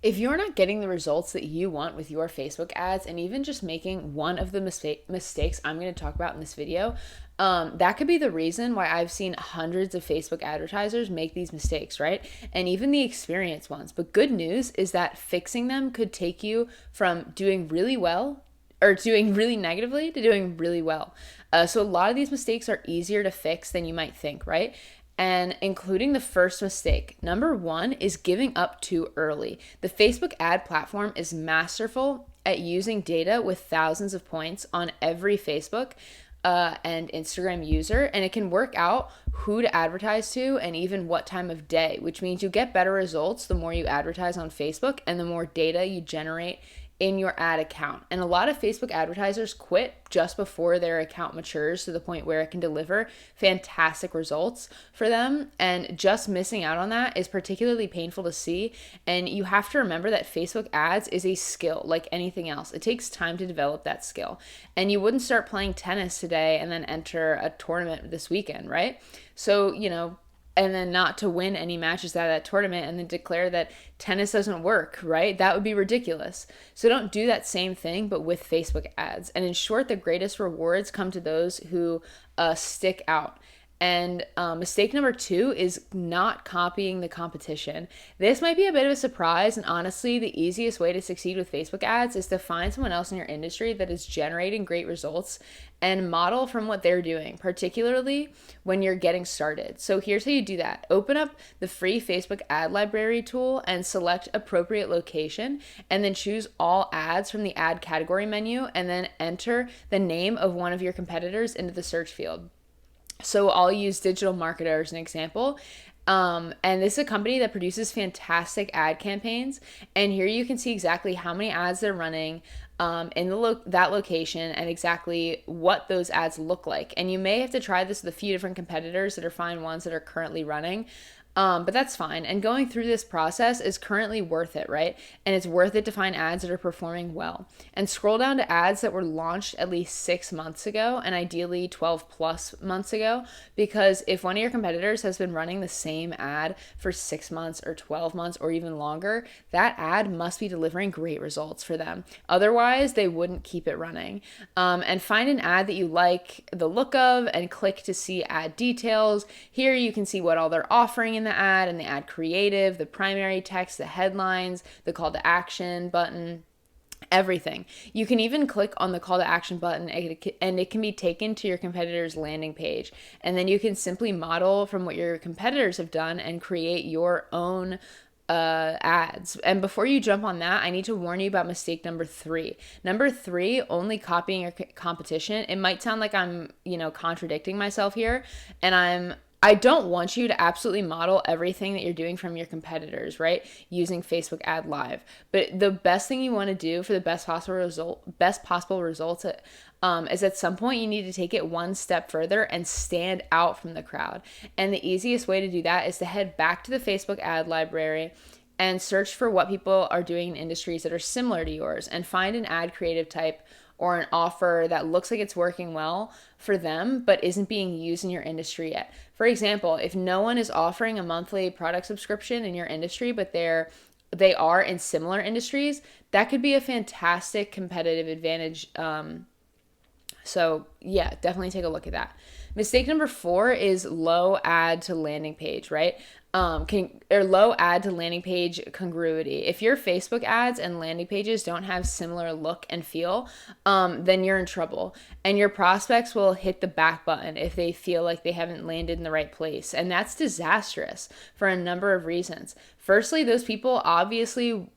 If you're not getting the results that you want with your Facebook ads, and even just making one of the mistakes I'm going to talk about in this video, that could be the reason why I've seen hundreds of Facebook advertisers make these mistakes, right? And even the experienced ones. But good news is that fixing them could take you from doing really well or doing really negatively to doing really well. So a lot of these mistakes are easier to fix than you might think, right? And including the first mistake. Number one is giving up too early. The Facebook ad platform is masterful at using data with thousands of points on every Facebook and Instagram user, and it can work out who to advertise to and even what time of day, which means you get better results the more you advertise on Facebook and the more data you generate in your ad account. And a lot of Facebook advertisers quit just before their account matures to the point where it can deliver fantastic results for them. And just missing out on that is particularly painful to see. And you have to remember that Facebook ads is a skill like anything else. It takes time to develop that skill. And you wouldn't start playing tennis today and then enter a tournament this weekend, right? So, and then not to win any matches out of that tournament and then declare that tennis doesn't work, right? That would be ridiculous. So don't do that same thing, but with Facebook ads. And in short, the greatest rewards come to those who stick out. And mistake number two is not copying the competition. This might be a bit of a surprise, and honestly, the easiest way to succeed with Facebook ads is to find someone else in your industry that is generating great results and model from what they're doing, particularly when you're getting started. So here's how you do that. Open up the free Facebook ad library tool and select appropriate location, and then choose all ads from the ad category menu, and then enter the name of one of your competitors into the search field. So I'll use Digital Marketer as an example. And this is a company that produces fantastic ad campaigns. And here you can see exactly how many ads they're running in that location and exactly what those ads look like. And you may have to try this with a few different competitors that are fine ones that are currently running. But that's fine. And going through this process is currently worth it, right? And it's worth it to find ads that are performing well. And scroll down to ads that were launched at least 6 months ago and ideally 12 plus months ago. Because if one of your competitors has been running the same ad for 6 months or 12 months or even longer, that ad must be delivering great results for them. Otherwise, they wouldn't keep it running. And find an ad that you like the look of and click to see ad details. Here you can see what all they're offering in the ad and the ad creative, the primary text, the headlines, the call to action button, everything. You can even click on the call to action button and it can be taken to your competitor's landing page. And then you can simply model from what your competitors have done and create your own ads. And before you jump on that, I need to warn you about mistake number three. Number three, only copying your competition. It might sound like I'm, contradicting myself here, and I don't want you to absolutely model everything that you're doing from your competitors, right? Using Facebook Ad Live. But the best thing you want to do for the best possible results is at some point you need to take it one step further and stand out from the crowd. And the easiest way to do that is to head back to the Facebook ad library and search for what people are doing in industries that are similar to yours and find an ad creative type or an offer that looks like it's working well for them but isn't being used in your industry yet. For example, if no one is offering a monthly product subscription in your industry but they are in similar industries, that could be a fantastic competitive advantage. So yeah, definitely take a look at that. Mistake number 4 is low ad to landing page, right? Low ad to landing page congruity. If your Facebook ads and landing pages don't have similar look and feel, then you're in trouble. And your prospects will hit the back button if they feel like they haven't landed in the right place. And that's disastrous for a number of reasons. Firstly, those people obviously,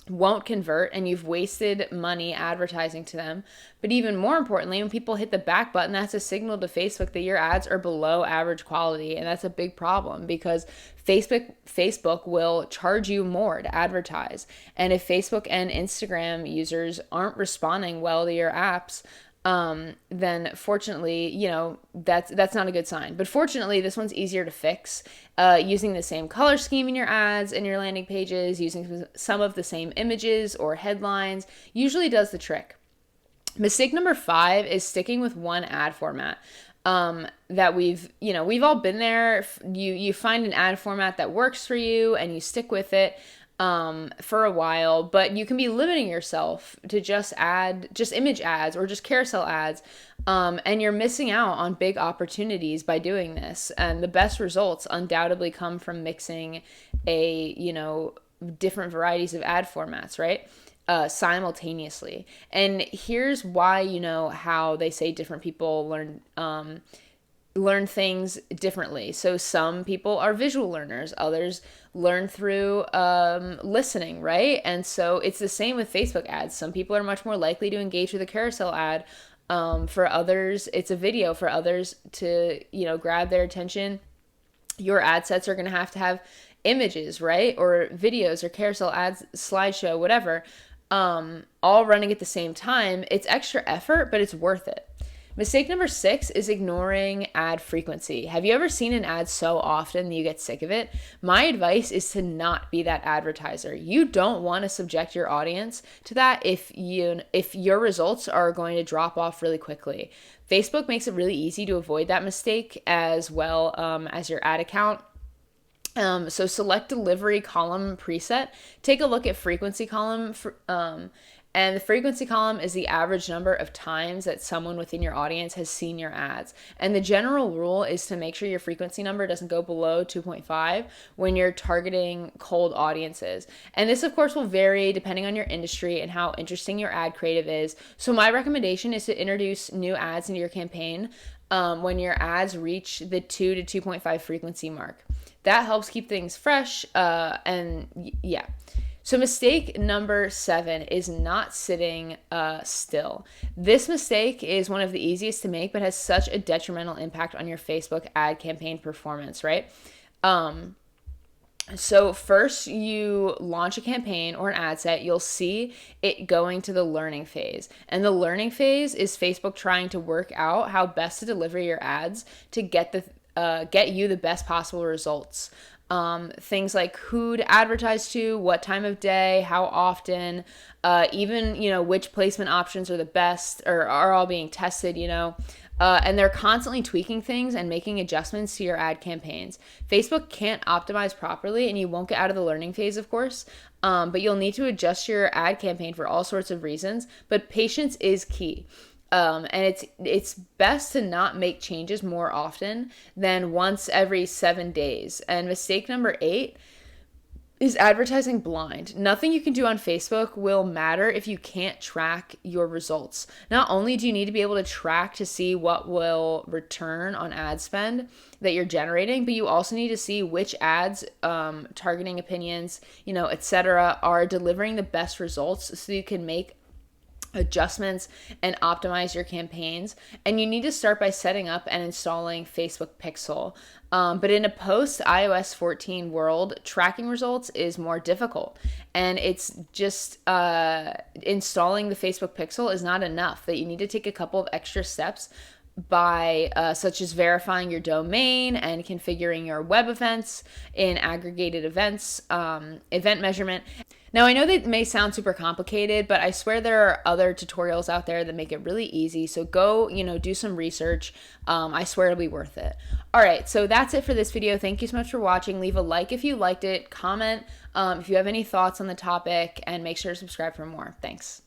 won't convert and you've wasted money advertising to them. But even more importantly, when people hit the back button, that's a signal to Facebook that your ads are below average quality. And that's a big problem because Facebook will charge you more to advertise. And if Facebook and Instagram users aren't responding well to your apps, then fortunately, that's not a good sign. But fortunately, this one's easier to fix. Using the same color scheme in your ads and your landing pages, using some of the same images or headlines usually does the trick. Mistake number 5 is sticking with one ad format. that we've all been there. You find an ad format that works for you and you stick with it for a while, but you can be limiting yourself to just image ads or just carousel ads. And you're missing out on big opportunities by doing this. And the best results undoubtedly come from mixing different varieties of ad formats, right? Simultaneously. And here's why, how they say different people learn things differently. So some people are visual learners, others learn through listening, right? And so it's the same with Facebook ads. Some people are much more likely to engage with a carousel ad. For others, it's a video. For others to, grab their attention, your ad sets are going to have images, right? Or videos or carousel ads, slideshow, whatever, all running at the same time. It's extra effort, but it's worth it. Mistake number 6 is ignoring ad frequency. Have you ever seen an ad so often that you get sick of it? My advice is to not be that advertiser. You don't want to subject your audience to that if your results are going to drop off really quickly. Facebook makes it really easy to avoid that mistake as well as your ad account. So select delivery column preset. Take a look at frequency column. And the frequency column is the average number of times that someone within your audience has seen your ads. And the general rule is to make sure your frequency number doesn't go below 2.5 when you're targeting cold audiences. And this, of course, will vary depending on your industry and how interesting your ad creative is. So my recommendation is to introduce new ads into your campaign when your ads reach the 2 to 2.5 frequency mark. That helps keep things fresh. So mistake number 7 is not sitting still. This mistake is one of the easiest to make, but has such a detrimental impact on your Facebook ad campaign performance, right? So first you launch a campaign or an ad set, you'll see it going to the learning phase. And the learning phase is Facebook trying to work out how best to deliver your ads to get you the best possible results. Things like who to advertise to, what time of day, how often, even, which placement options are the best or are all being tested, and they're constantly tweaking things and making adjustments to your ad campaigns. Facebook can't optimize properly and you won't get out of the learning phase, of course, but you'll need to adjust your ad campaign for all sorts of reasons, but patience is key. And it's best to not make changes more often than once every 7 days. And mistake number 8 is advertising blind. Nothing you can do on Facebook will matter if you can't track your results. Not only do you need to be able to track to see what will return on ad spend that you're generating, but you also need to see which ads, targeting opinions, etc., are delivering the best results so you can make adjustments and optimize your campaigns. And you need to start by setting up and installing Facebook Pixel. But in a post iOS 14 world, tracking results is more difficult. And it's just installing the Facebook Pixel is not enough, that you need to take a couple of extra steps by such as verifying your domain and configuring your web events in aggregated events, event measurement. Now, I know that may sound super complicated, but I swear there are other tutorials out there that make it really easy. So go, do some research. I swear it'll be worth it. All right, so that's it for this video. Thank you so much for watching. Leave a like if you liked it. Comment if you have any thoughts on the topic, and make sure to subscribe for more. Thanks.